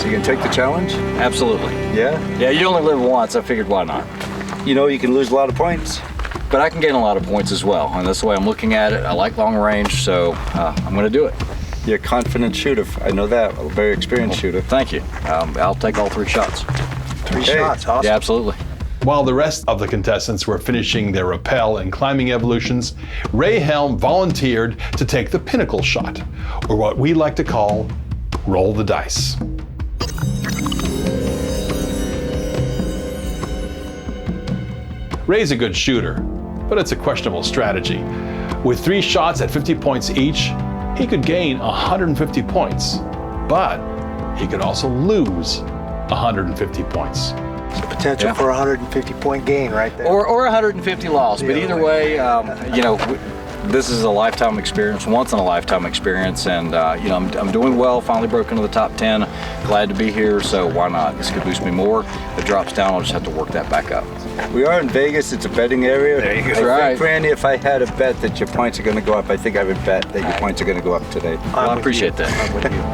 You can take the challenge? Absolutely. Yeah? Yeah, you only live once. I figured why not. You know, you can lose a lot of points. But I can gain a lot of points as well, and that's the way I'm looking at it. I like long range, so I'm going to do it. You're a confident shooter. I know that. A very experienced shooter. Thank you. I'll take all 3 shots. 3 shots, awesome. Yeah, absolutely. While the rest of the contestants were finishing their rappel and climbing evolutions, Ray Helms volunteered to take the pinnacle shot, or what we like to call roll the dice. Ray's a good shooter, but it's a questionable strategy. With 3 shots at 50 points each, he could gain 150 points, but he could also lose 150 points. So potential for a 150-point gain right there. Or 150 loss, but either way, you know, this is a lifetime experience, once in a lifetime experience, and you know, I'm doing well, finally broke into the top 10, glad to be here, so why not? This could boost me more. If it drops down, I'll just have to work that back up. We are in Vegas, it's a betting area. There you go. That's right. Randy, if I had a bet that your points are going to go up, I think I would bet that your points are going to go up today. Well, I appreciate that. I'm with you.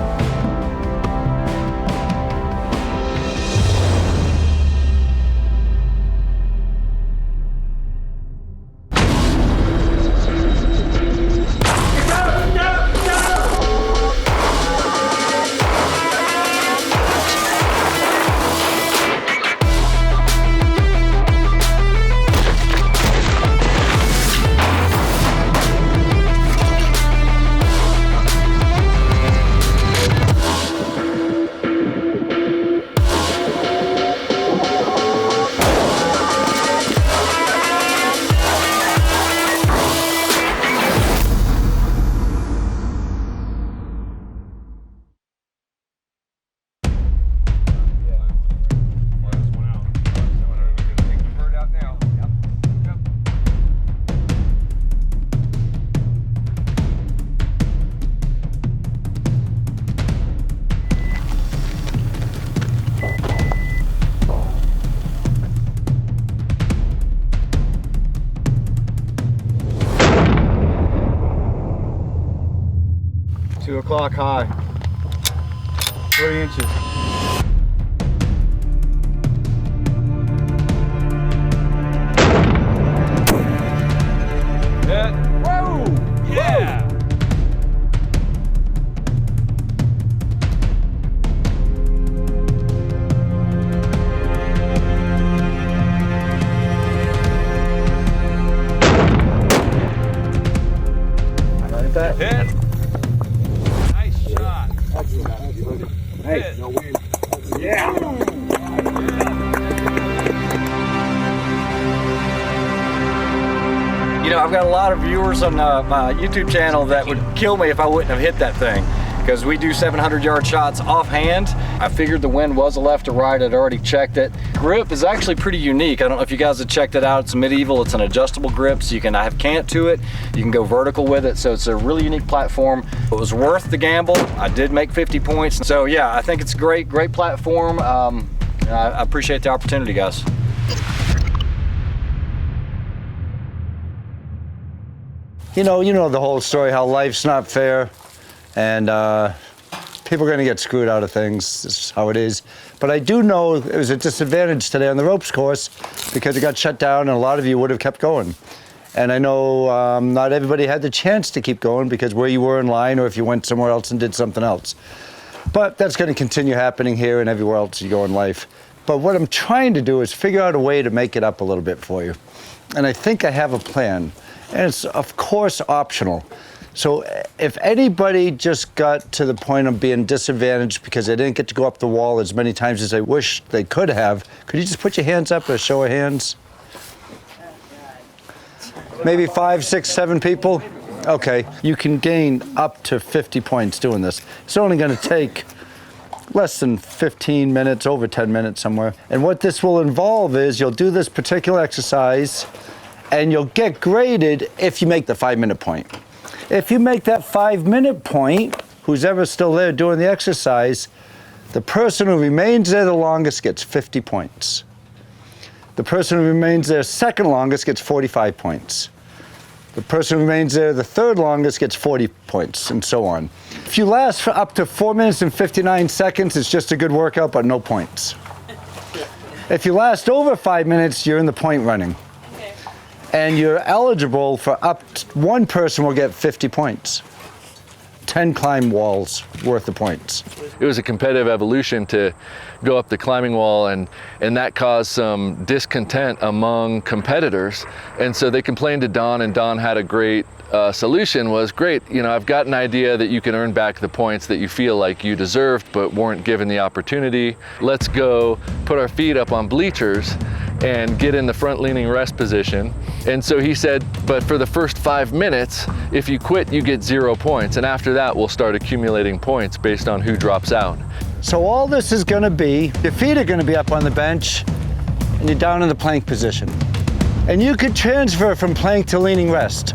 O'clock high. 3 inches. Whoa! Yeah! Like that? Hit. Nice shot. Hey, no wind. Yeah. You know, I've got a lot of viewers on my YouTube channel that would kill me if I wouldn't have hit that thing, because we do 700-yard shots offhand. I figured the wind was a left to right. I'd already checked it. Grip is actually pretty unique. I don't know if you guys have checked it out. It's medieval. It's an adjustable grip, so you can have cant to it. You can go vertical with it, so it's a really unique platform. It was worth the gamble. I did make 50 points. So yeah, I think it's a great platform. I appreciate the opportunity, guys. You know the whole story, how life's not fair, and people are going to get screwed out of things. This is how it is. But I do know it was a disadvantage today on the ropes course because it got shut down and a lot of you would have kept going. And I know not everybody had the chance to keep going because where you were in line or if you went somewhere else and did something else. But that's going to continue happening here and everywhere else you go in life. But what I'm trying to do is figure out a way to make it up a little bit for you. And I think I have a plan. And it's, of course, optional. So if anybody just got to the point of being disadvantaged because they didn't get to go up the wall as many times as they wish they could have, could you just put your hands up, a show of hands? Maybe 5, 6, 7 people? Okay, you can gain up to 50 points doing this. It's only going to take less than 15 minutes, over 10 minutes somewhere. And what this will involve is you'll do this particular exercise and you'll get graded if you make the 5-minute point. If you make that 5-minute point, who's ever still there doing the exercise, the person who remains there the longest gets 50 points. The person who remains there second longest gets 45 points. The person who remains there the third longest gets 40 points, and so on. If you last for up to 4 minutes and 59 seconds, it's just a good workout, but no points. If you last over 5 minutes, you're in the point running. Okay. And you're eligible for up to one person will get 50 points. 10 climb walls worth of points. It was a competitive evolution to go up the climbing wall, and that caused some discontent among competitors. And so they complained to Don, and Don had a great solution. Was great, you know, I've got an idea that you can earn back the points that you feel like you deserved but weren't given the opportunity. Let's go put our feet up on bleachers and get in the front leaning rest position. And so he said, but for the first 5 minutes, if you quit, you get 0 points. And after that, we'll start accumulating points based on who drops out. So all this is gonna be, your feet are gonna be up on the bench and you're down in the plank position. And you could transfer from plank to leaning rest.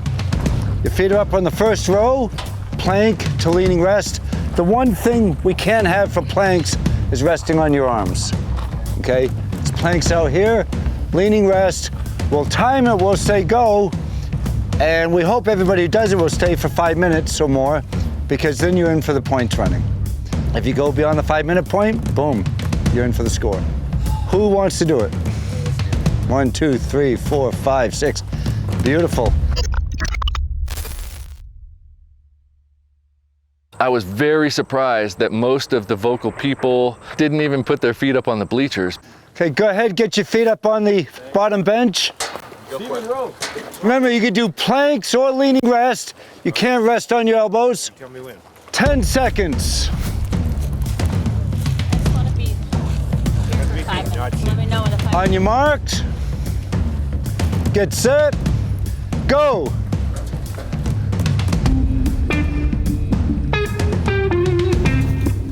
Your feet are up on the first row, plank to leaning rest. The one thing we can't have for planks is resting on your arms, okay? It's planks out here, leaning rest. We'll time it, we'll say go, and we hope everybody who does it will stay for 5 minutes or more, because then you're in for the points running. If you go beyond the 5 minute point, boom, you're in for the score. Who wants to do it? 1, 2, 3, 4, 5, 6. Beautiful. I was very surprised that most of the vocal people didn't even put their feet up on the bleachers. Okay, go ahead, get your feet up on the bottom bench. Remember, you can do planks or leaning rest. You can't rest on your elbows. 10 seconds. On your marks, get set, go.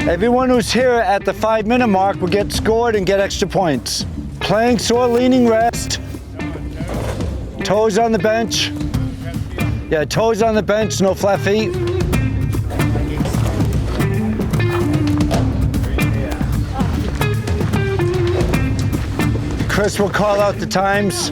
Everyone who's here at the 5 minute mark will get scored and get extra points. Planks or leaning rest. Toes on the bench. Yeah, toes on the bench, no flat feet. Chris will call out the times.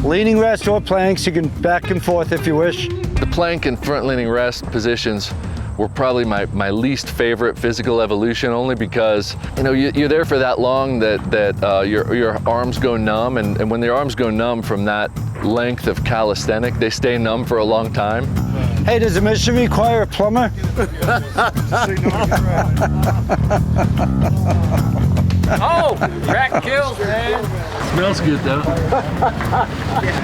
Leaning rest or planks, you can back and forth if you wish. The plank and front leaning rest positions were probably my least favorite physical evolution, only because, you know, you're there for that long that your arms go numb, and when your arms go numb from that length of calisthenic, they stay numb for a long time. Hey, does the mission require a plumber? Oh, crack kills, man. Smells good though.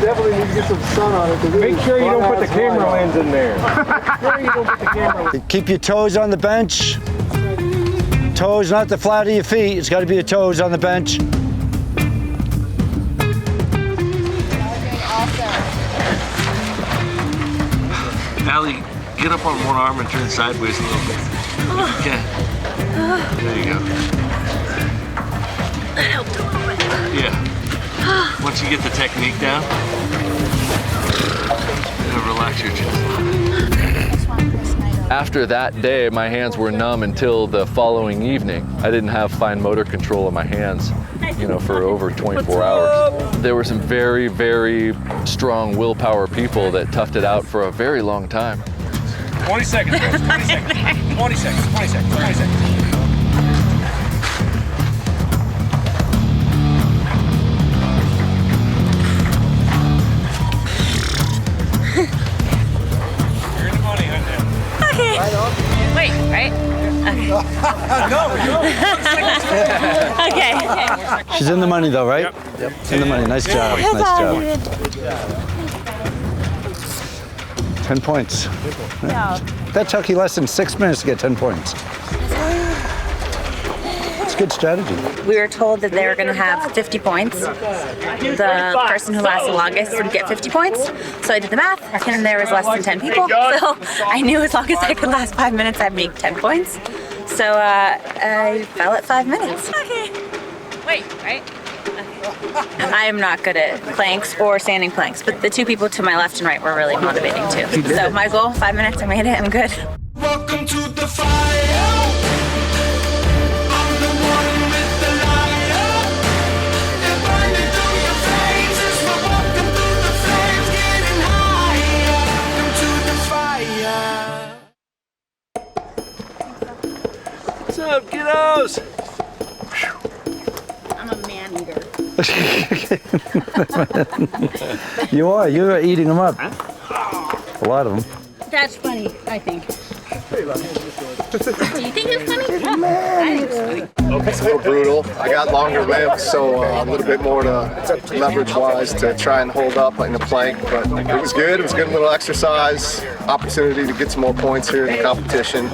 Definitely need to get some sun on it. Make sure you don't put the camera lens in there. Make sure you don't put the camera lens. Keep your toes on the bench. Toes, not the flat of your feet. It's got to be your toes on the bench. Allie, get up on one arm and turn sideways a little bit. Okay. There you go. That helped a little bit. Yeah. Once you get the technique down, relax your chest. After that day, my hands were numb until the following evening. I didn't have fine motor control of my hands, you know, for over 24 hours. There were some very, very strong willpower people that toughed it out for a very long time. 20 seconds, guys. 20 seconds. 20 seconds. 20 seconds. 20 seconds. You're in the money, honey. Okay. Wait, right? Okay. Okay. She's in the money though, right? Yep. In the money. Nice job. Nice job. 10 points. Yeah. That took you less than 6 minutes to get 10 points. It's a good strategy. We were told that they were going to have 50 points. The person who lasted longest would get 50 points. So I did the math, and there was less than 10 people. So I knew as long as I could last 5 minutes, I'd make 10 points. So I fell at 5 minutes. Okay. Wait, right? I am not good at planks or standing planks, but the two people to my left and right were really motivating too. So my goal, 5 minutes, I made it, I'm good. Welcome to the fire. I'm the one with the lighter. They're burning through your faces. We're walking through the flames, getting higher. What's up, kiddos? I'm a man eater. You're eating them up. A lot of them. That's funny, I think. You think it's funny? I think it's funny. It's a little brutal. I got longer limbs, so a little bit more to leverage-wise to try and hold up in the plank. But it was good. It was a good little exercise. Opportunity to get some more points here in the competition.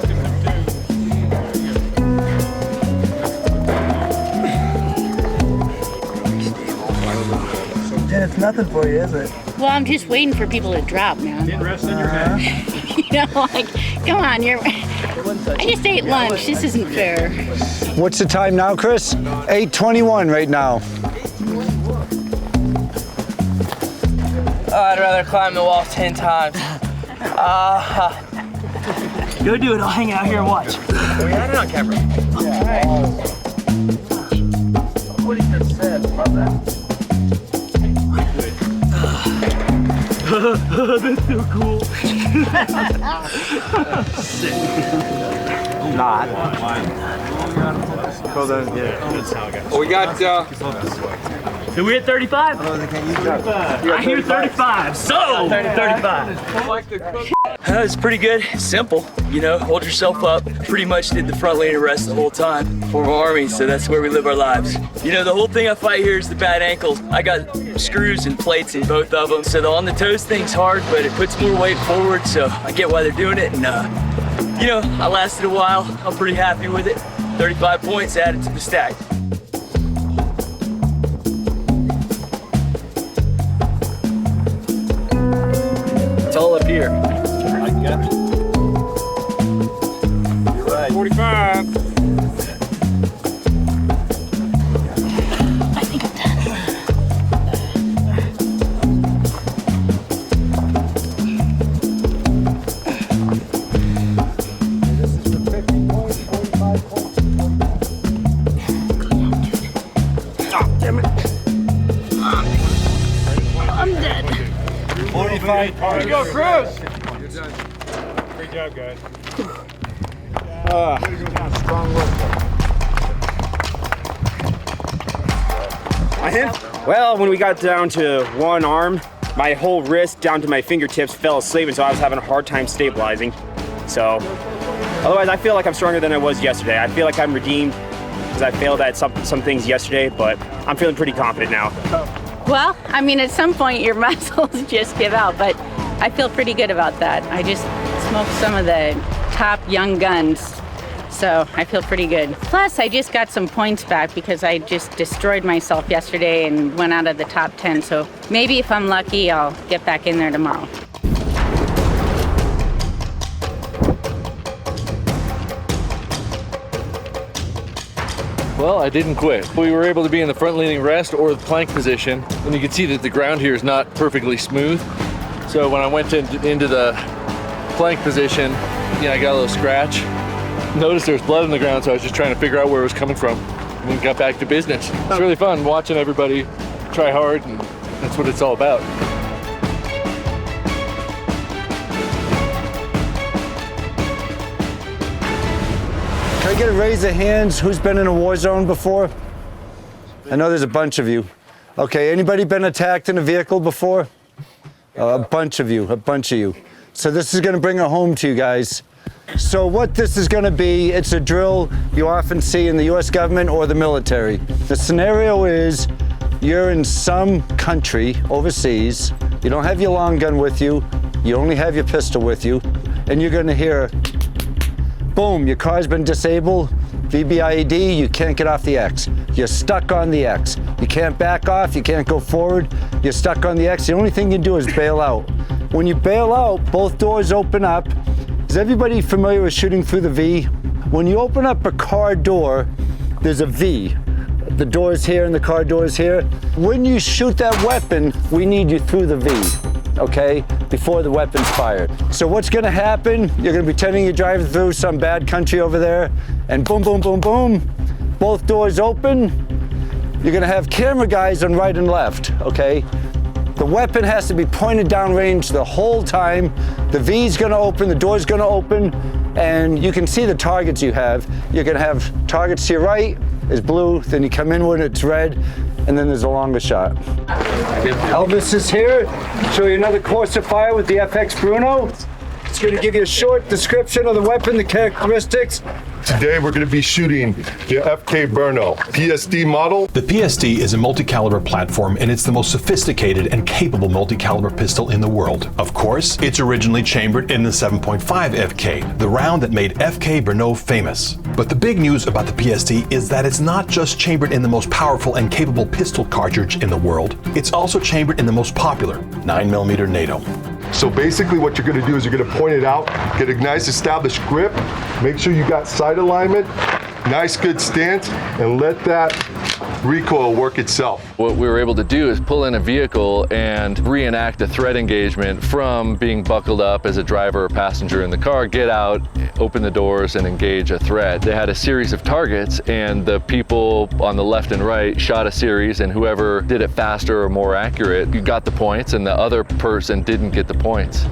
It's nothing for you, is it? Well, I'm just waiting for people to drop, man. Didn't rest in your head. You know, like, come on, I just ate lunch. This isn't fair. What's the time now, Chris? 8:21 right now. I'd rather climb the wall 10 times. Go do it. I'll hang out here and watch. We had it on camera. What he just said about that. That's so cool. Not. We got, Did we hit 35? I hear 35. So 35. It's pretty good. Simple. You know, hold yourself up. Pretty much did the front lane arrest the whole time for my army, so that's where we live our lives. You know, the whole thing I fight here is the bad ankles. I got screws and plates in both of them, so the on the toes thing's hard, but it puts more weight forward, so I get why they're doing it. And you know, I lasted a while. I'm pretty happy with it. 35 points added to the stack. It's all up here. I got it. You're right. 45. I think I'm done. This is for 50 points, 45 points. Oh, damn it. I'm dead. 45 Here you go, Cruz. Great job, guys. Strong work. Well, when we got down to one arm, my whole wrist down to my fingertips fell asleep, and so I was having a hard time stabilizing. So, otherwise, I feel like I'm stronger than I was yesterday. I feel like I'm redeemed because I failed at some things yesterday, but I'm feeling pretty confident now. Well, I mean, at some point your muscles just give out, but I feel pretty good about that. I just smoked some of the top young guns, so I feel pretty good. Plus, I just got some points back because I just destroyed myself yesterday and went out of the top 10, so maybe if I'm lucky, I'll get back in there tomorrow. Well, I didn't quit. We were able to be in the front leaning rest or the plank position, and you can see that the ground here is not perfectly smooth. So when I went into the plank position, I got a little scratch. Noticed there was blood on the ground, so I was just trying to figure out where it was coming from, and then got back to business. It's really fun watching everybody try hard, and that's what it's all about. Can I get a raise of hands who's been in a war zone before? I know there's a bunch of you. Okay, anybody been attacked in a vehicle before? A bunch of you. So this is gonna bring it home to you guys. So what this is gonna be, it's a drill you often see in the US government or the military. The scenario is you're in some country overseas, you don't have your long gun with you, you only have your pistol with you, and you're gonna hear, boom, your car's been disabled, VBIED, you can't get off the X. You're stuck on the X. You can't back off, you can't go forward, you're stuck on the X. The only thing you do is bail out. When you bail out, both doors open up. Is everybody familiar with shooting through the V? When you open up a car door, there's a V. The door is here and the car door is here. When you shoot that weapon, we need you through the V, okay? Before the weapon's fired. So what's gonna happen, you're gonna be pretending you're driving through some bad country over there, and boom, boom, boom, boom, both doors open. You're gonna have camera guys on right and left, okay? The weapon has to be pointed downrange the whole time. The V's gonna open, the door's gonna open. and you can see the targets you have. You can have targets to your right is blue, then you come in when it's red, and then there's a longer shot. Elvis is here. Show you another course of fire with the FK BRNO. It's going to give you a short description of the weapon, the characteristics. Today we're going to be shooting the FK BRNO PSD model. The PSD is a multi-caliber platform, and it's the most sophisticated and capable multi-caliber pistol in the world. Of course, it's originally chambered in the 7.5 FK, the round that made FK BRNO famous. But the big news about the PSD is that it's not just chambered in the most powerful and capable pistol cartridge in the world, it's also chambered in the most popular 9mm NATO. So basically what you're going to do is you're going to point it out, get a nice established grip, make sure you got sight alignment, nice good stance, and let that recoil work itself. What we were able to do is pull in a vehicle and reenact a threat engagement from being buckled up as a driver or passenger in the car, get out, open the doors, and engage a threat. They had a series of targets, and the people on the left and right shot a series, and whoever did it faster or more accurate, you got the points, and the other person didn't get the points.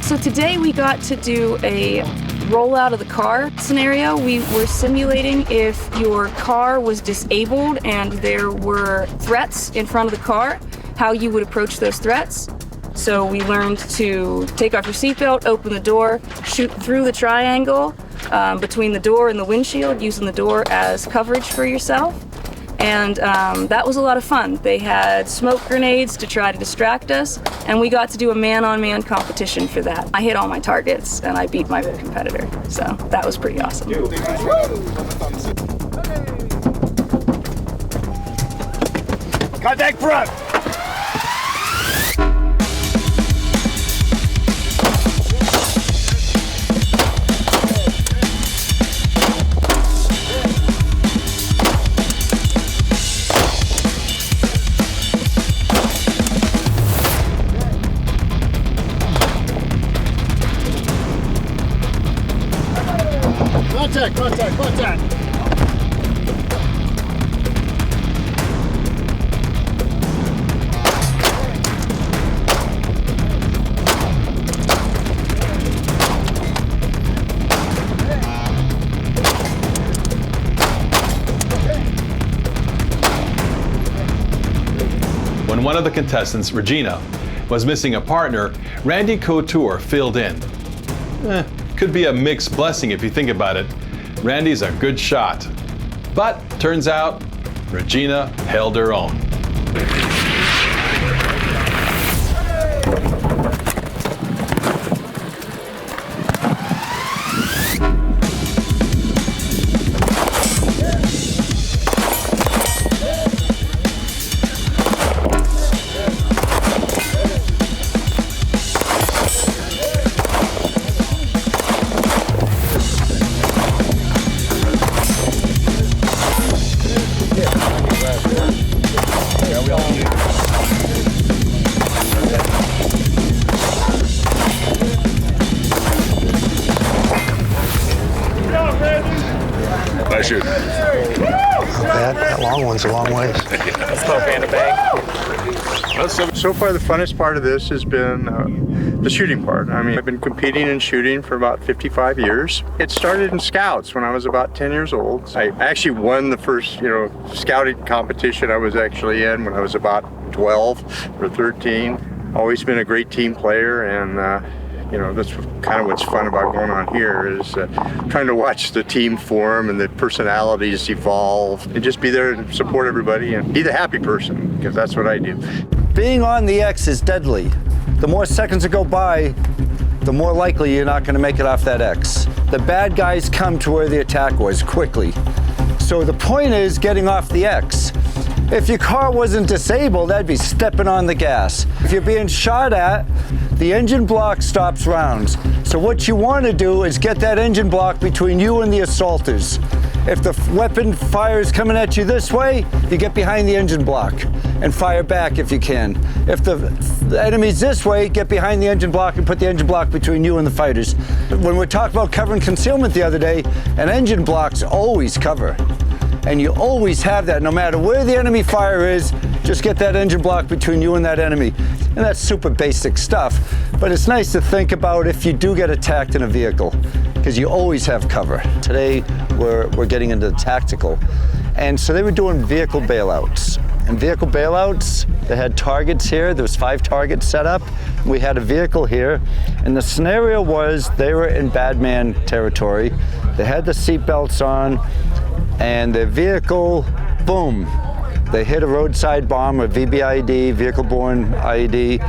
So today we got to do a rollout of the car scenario. We were simulating if your car was disabled and there were threats in front of the car, how you would approach those threats. So we learned to take off your seatbelt, open the door, shoot through the triangle between the door and the windshield, using the door as coverage for yourself. And that was a lot of fun. They had smoke grenades to try to distract us, and we got to do a man-on-man competition for that. I hit all my targets, and I beat my competitor, so that was pretty awesome. Contact front! Contact! When one of the contestants, Regina, was missing a partner, Randy Couture filled in. Could be a mixed blessing if you think about it. Randy's a good shot. But turns out, Regina held her own. Nice shoot. That long one's a long ways. Let's go, Panda Bang. So far, the funnest part of this has been the shooting part. I mean, I've been competing and shooting for about 55 years. It started in Scouts when I was about 10 years old. I actually won the first, scouting competition I was actually in when I was about 12 or 13. Always been a great team player, and that's kind of what's fun about going on here is trying to watch the team form and the personalities evolve and just be there and support everybody and be the happy person, because that's what I do. Being on the X is deadly. The more seconds that go by, the more likely you're not going to make it off that X. The bad guys come to where the attack was quickly. So the point is getting off the X. If your car wasn't disabled, that'd be stepping on the gas. If you're being shot at, the engine block stops rounds. So what you want to do is get that engine block between you and the assaulters. If the weapon fires coming at you this way, you get behind the engine block and fire back if you can. If the enemy's this way, get behind the engine block and put the engine block between you and the fighters. When we talked about cover and concealment the other day, an engine block's always cover. And you always have that, no matter where the enemy fire is, just get that engine block between you and that enemy. And that's super basic stuff, but it's nice to think about if you do get attacked in a vehicle, because you always have cover. Today, we're getting into the tactical. And so they were doing vehicle bailouts. And vehicle bailouts, they had targets here. There was 5 targets set up. We had a vehicle here. And the scenario was they were in bad man territory. They had the seat belts on, and the vehicle, boom, they hit a roadside bomb, a VBIED, vehicle-borne IED,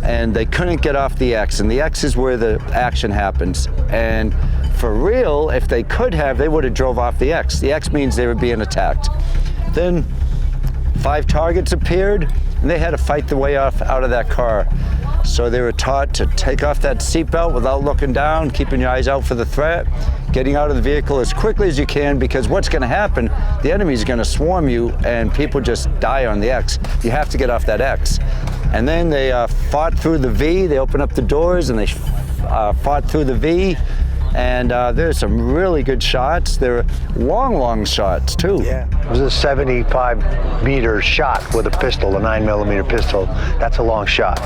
and they couldn't get off the X. And the X is where the action happens. And for real, if they could have, they would have drove off the X. The X means they were being attacked. Then 5 targets appeared, and they had to fight their way out of that car. So they were taught to take off that seatbelt without looking down, keeping your eyes out for the threat, getting out of the vehicle as quickly as you can, because what's going to happen, the enemy's going to swarm you and people just die on the X. You have to get off that X. And then they fought through the V. They opened up the doors and they fought through the V. And there's some really good shots. They're long shots too. Yeah, it was a 75-meter shot with a pistol, a 9mm pistol. That's a long shot.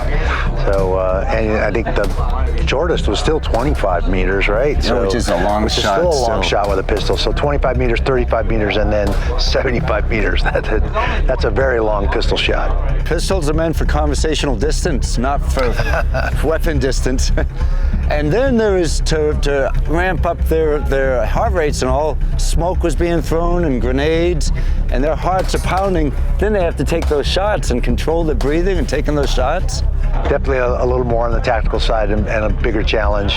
So, and I think the shortest was still 25 meters, right? Yeah, which is a long shot. Still a long shot with a pistol. So 25 meters, 35 meters, and then 75 meters. That's a very long pistol shot. Pistols are meant for conversational distance, not for weapon distance. And then there is to ramp up their heart rates and all. Smoke was being thrown and grenades, and their hearts are pounding. Then they have to take those shots and control their breathing and taking those shots. Definitely a little more on the tactical side and a bigger challenge.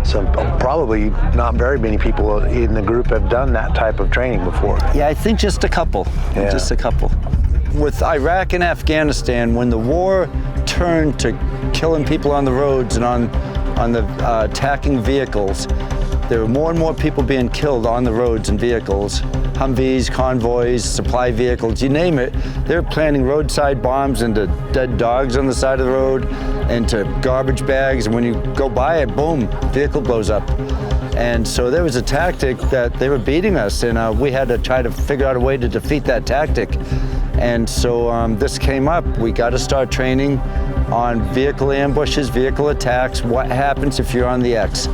So probably not very many people in the group have done that type of training before. Yeah, I think just a couple. Yeah. Just a couple. With Iraq and Afghanistan, when the war turned to killing people on the roads and on the attacking vehicles, there were more and more people being killed on the roads and vehicles. Humvees, convoys, supply vehicles, you name it. They're planting roadside bombs into dead dogs on the side of the road, into garbage bags, and when you go by it, boom, vehicle blows up. And so there was a tactic that they were beating us, and we had to try to figure out a way to defeat that tactic. And so this came up. We got to start training on vehicle ambushes, vehicle attacks. What happens if you're on the X?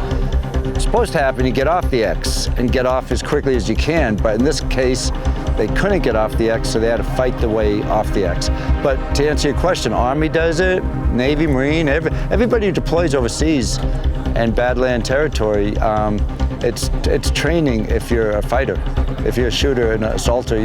It's supposed to happen, you get off the X and get off as quickly as you can. But in this case, they couldn't get off the X, so they had to fight the way off the X. But to answer your question, Army does it, Navy, Marine, everybody who deploys overseas and badland territory, it's training if you're a fighter. If you're a shooter and an assaulter,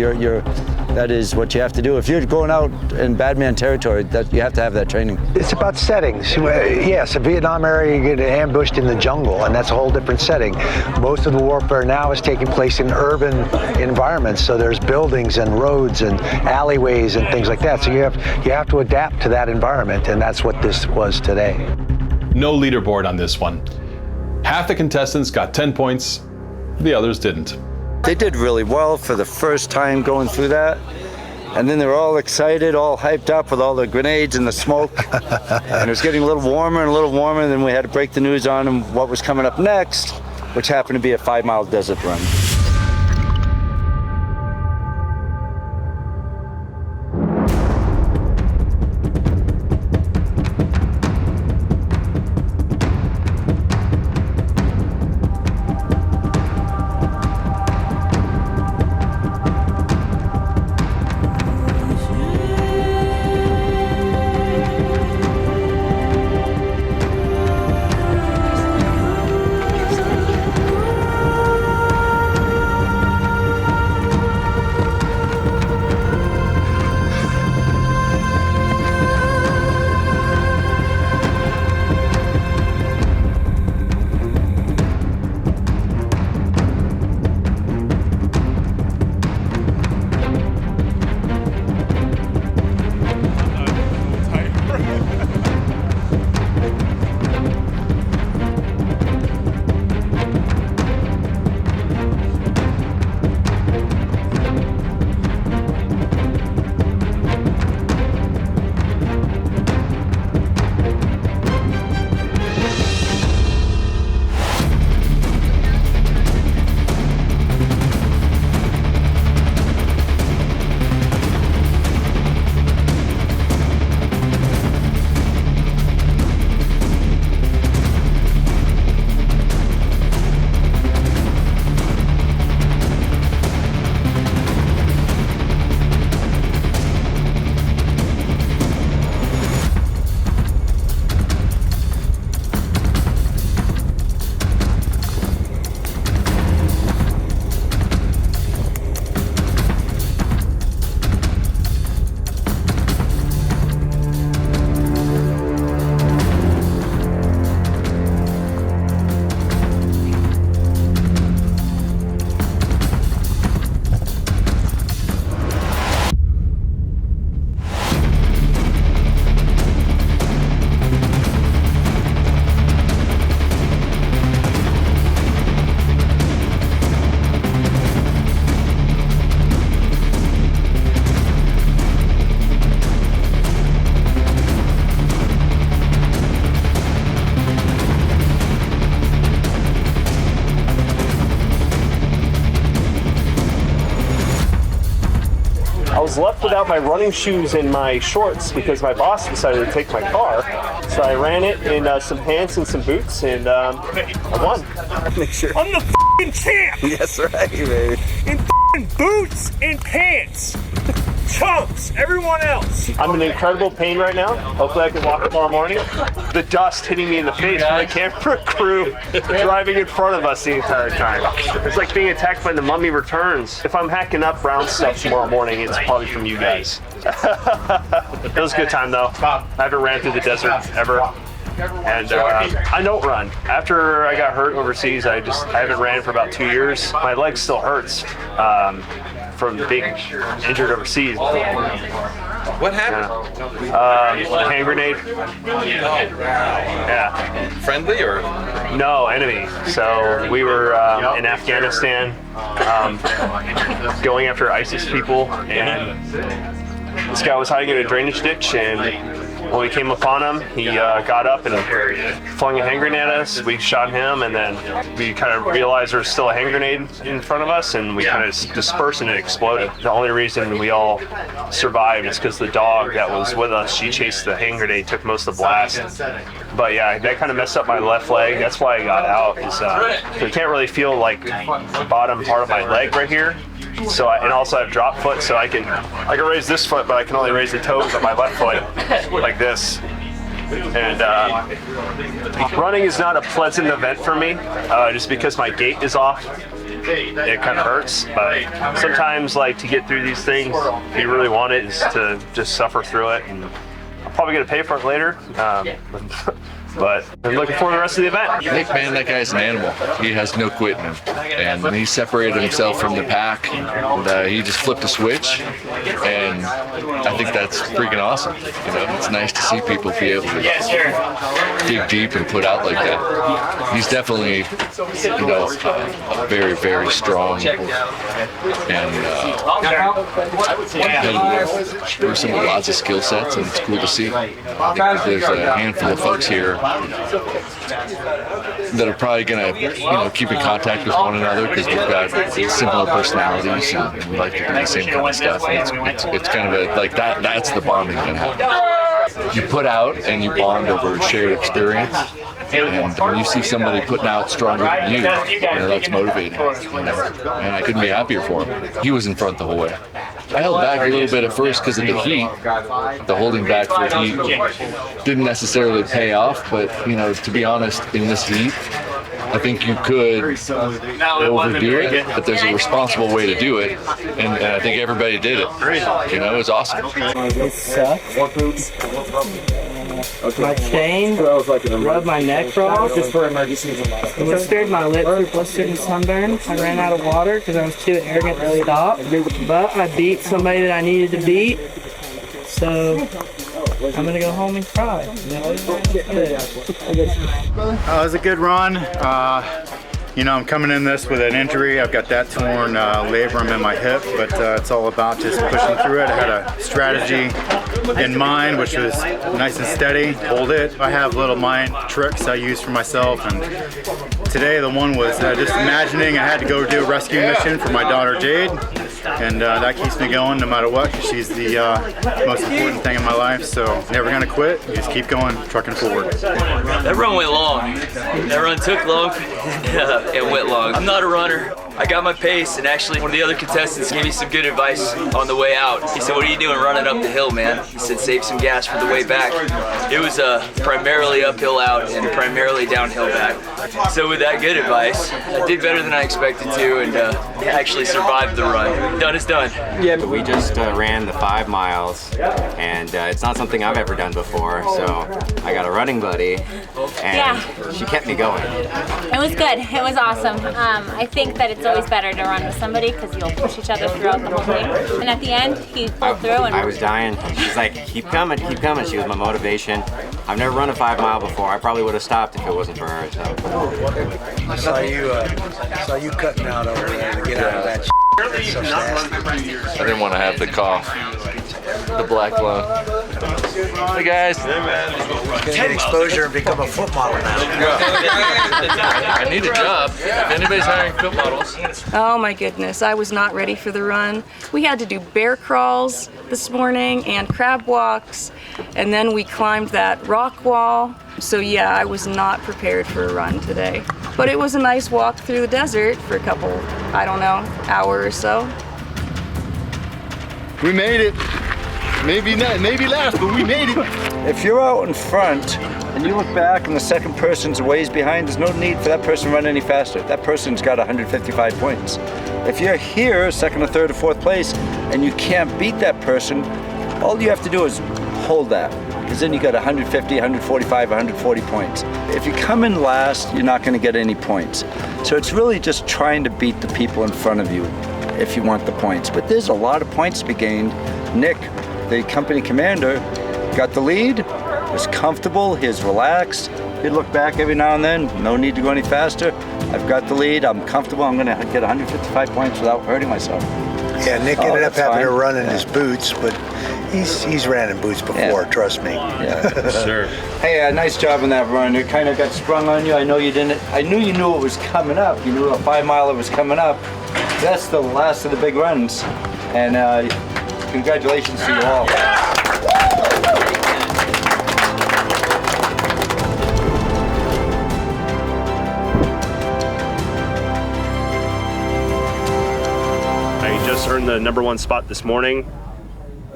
that is what you have to do. If you're going out in badman territory, that you have to have that training. It's about settings. Yes, a Vietnam area, you get ambushed in the jungle, and that's a whole different setting. Most of the warfare now is taking place in urban environments, so there's buildings and roads and alleyways and things like that. So you have to adapt to that environment, and that's what this was today. No leaderboard on this one. Half the contestants got 10 points, the others didn't. They did really well for the first time going through that. And then they were all excited, all hyped up with all the grenades and the smoke. And it was getting a little warmer and a little warmer, and then we had to break the news on them what was coming up next, which happened to be a 5-mile desert run. was left without my running shoes and my shorts because my boss decided to take my car. So I ran it in some pants and some boots, and I won. Make sure. I'm the f***ing champ! Yes, right, baby. In f***ing boots and pants! Chumps! Everyone else! I'm in incredible pain right now. Hopefully I can walk tomorrow morning. The dust hitting me in the face from the camera crew driving in front of us the entire time. It's like being attacked by the Mummy Returns. If I'm hacking up brown stuff tomorrow morning, it's probably from you guys. It was a good time though. I haven't ran through the desert ever. And I don't run. After I got hurt overseas, I haven't ran for about 2 years. My leg still hurts from being injured overseas. What happened? Hand grenade. Yeah. Friendly or? No, enemy. So we were in Afghanistan going after ISIS people, and this guy was hiding in a drainage ditch, and when we came upon him, he got up and flung a hand grenade at us. We shot him, and then we kind of realized there was still a hand grenade in front of us, and we kind of dispersed and it exploded. The only reason we all survived is because the dog that was with us, she chased the hand grenade, took most of the blast. But yeah, that kind of messed up my left leg. That's why I got out. I can't really feel like the bottom part of my leg right here. So and also I have drop foot, so I can raise this foot, but I can only raise the toes of my left foot like this. And running is not a pleasant event for me, just because my gait is off. It kind of hurts, but sometimes like to get through these things, if you really want it, is to just suffer through it. And I'm probably gonna pay for it later. But I'm looking forward to the rest of the event. Nick, man, that guy's an animal. He has no quit in him. And he separated himself from the pack, and he just flipped a switch. And I think that's freaking awesome. You know, it's nice to see people be able to dig deep and put out like that. He's definitely, you know, a very, very strong and person with lots of skill sets, and it's cool to see. There's a handful of folks here that are probably going to, you know, keep in contact with one another because we've got similar personalities and we like to do the same kind of stuff. And it's kind of a, like that's the bonding that happens. You put out and you bond over a shared experience. And when you see somebody putting out stronger than you know, that's motivating. You know? And I couldn't be happier for him. He was in front the whole way. I held back a little bit at first because of the heat. The holding back for heat didn't necessarily pay off, but you know, to be honest, in this heat, I think you could overdo it, but there's a responsible way to do it, and I think everybody did it. You know, it was awesome. It sucks. My chain, rubbed my neck raw. Just for emergencies. Blistered, my lips were blistered and sunburned. I ran out of water because I was too arrogant to stop. But I beat somebody that I needed to beat. So I'm gonna go home and cry. It was a good run. You know, I'm coming in this with an injury. I've got that torn labrum in my hip, but it's all about just pushing through it. I had a strategy in mind, which was nice and steady, hold it. I have little mind tricks I use for myself, and today the one was just imagining I had to go do a rescue mission for my daughter Jade, and that keeps me going no matter what, because she's the most important thing in my life. So never gonna quit, just keep going, trucking forward. That run went long. That run took long. It went long. I'm not a runner. I got my pace, and actually one of the other contestants gave me some good advice on the way out. He said, "What are you doing running up the hill, man?" He said, "Save some gas for the way back." It was primarily uphill out and primarily downhill back. So with that good advice, I did better than I expected to, and actually survived the run. Done is done. Yeah, we just ran the 5 miles, and it's not something I've ever done before, so I got a running buddy, and she kept me going. It was good. It was awesome. I think that it's always better to run with somebody because you'll push each other throughout the whole thing. And at the end, he pulled through. And I was dying. She's like, keep coming, keep coming. She was my motivation. I've never run a 5 mile before. I probably would have stopped if it wasn't for her. So. I saw you cutting out over there to get out of that so fast. I didn't want to have the cough, the black lung. Hey guys. Hey man. Get exposure and become a foot model now. I need a job. If anybody's hiring foot models. Oh my goodness, I was not ready for the run. We had to do bear crawls this morning and crab walks, and then we climbed that rock wall. So yeah, I was not prepared for a run today. But it was a nice walk through the desert for a couple, I don't know, hour or so. We made it. Maybe not, maybe last, but we made it. If you're out in front and you look back and the second person's a ways behind, there's no need for that person to run any faster. That person's got 155 points. If you're here, second or third or fourth place, and you can't beat that person, all you have to do is hold that. Because then you got 150, 145, 140 points. If you come in last, you're not going to get any points. So it's really just trying to beat the people in front of you if you want the points. But there's a lot of points to be gained. Nick, the company commander, got the lead, was comfortable, he's relaxed. He'd look back every now and then, no need to go any faster. I've got the lead, I'm comfortable, I'm gonna get 155 points without hurting myself. Yeah, Nick ended up having to run in his boots, but he's ran in boots before, trust me. Yeah. Sure. Hey, nice job on that run. It kind of got sprung on you. I know you didn't. I knew you knew it was coming up. You knew a 5 miler was coming up. That's the last of the big runs, and congratulations to you all. I just earned the #1 spot this morning,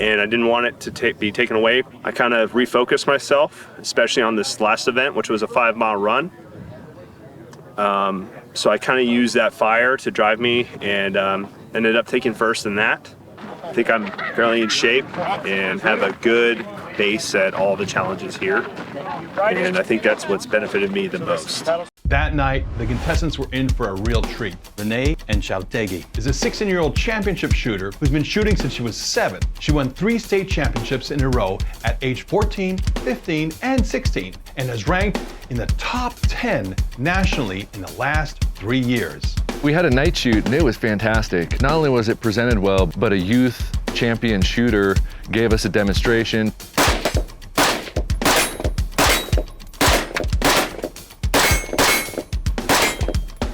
and I didn't want it to be taken away. I kind of refocused myself, especially on this last event, which was a 5-mile run. So I kind of used that fire to drive me, and ended up taking first in that. I think I'm fairly in shape and have a good base at all the challenges here, and I think that's what's benefited me the most. That night, the contestants were in for a real treat. Renee and Chautegi is a 16-year-old championship shooter who's been shooting since she was 7. She won 3 state championships in a row at age 14, 15, and 16, and has ranked in the top 10 nationally in the last 3 years. We had a night shoot and it was fantastic. Not only was it presented well, but a youth champion shooter gave us a demonstration.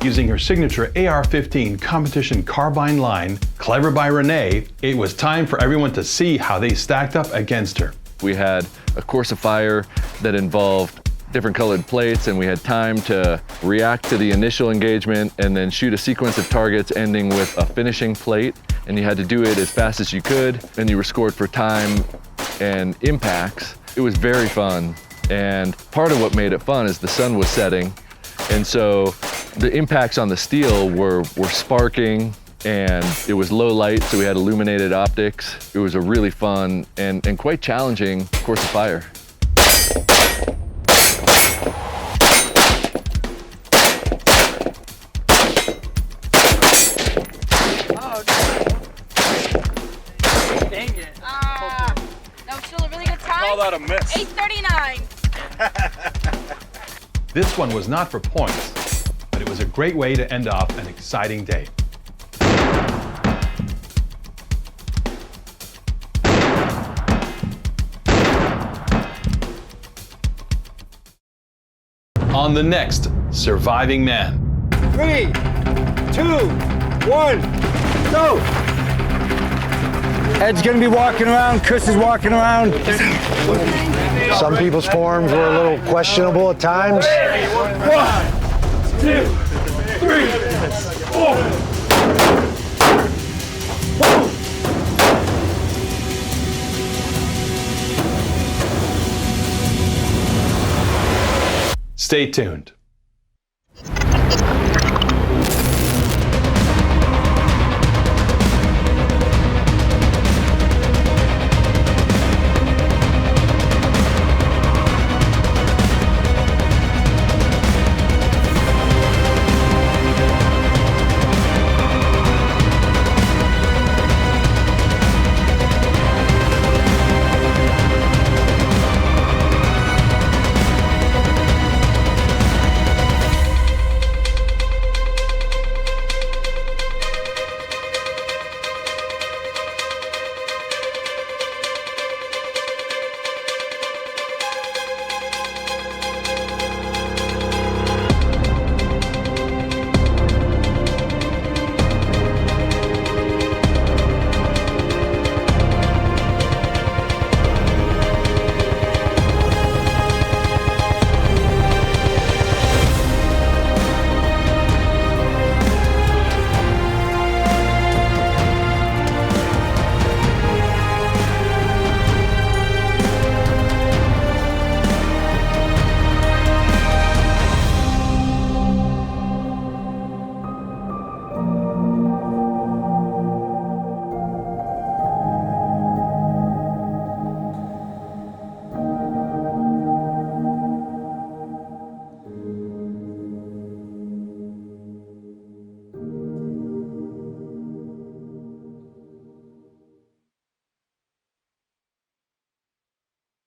Using her signature AR-15 competition carbine line, clever by Renee, it was time for everyone to see how they stacked up against her. We had a course of fire that involved different colored plates, and we had time to react to the initial engagement and then shoot a sequence of targets ending with a finishing plate. And you had to do it as fast as you could, and you were scored for time and impacts. It was very fun, and part of what made it fun is the sun was setting, and so the impacts on the steel were sparking, and it was low light, so we had illuminated optics. It was a really fun and quite challenging course of fire. Dang it. That was still a really good time. Call that a miss. 8:39. This one was not for points, but it was a great way to end off an exciting day. On the next Surviving Man. 3, 2, 1, go! Ed's gonna be walking around, Chris is walking around. Some people's forms were a little questionable at times. 1, 2, 3, 4. Stay tuned.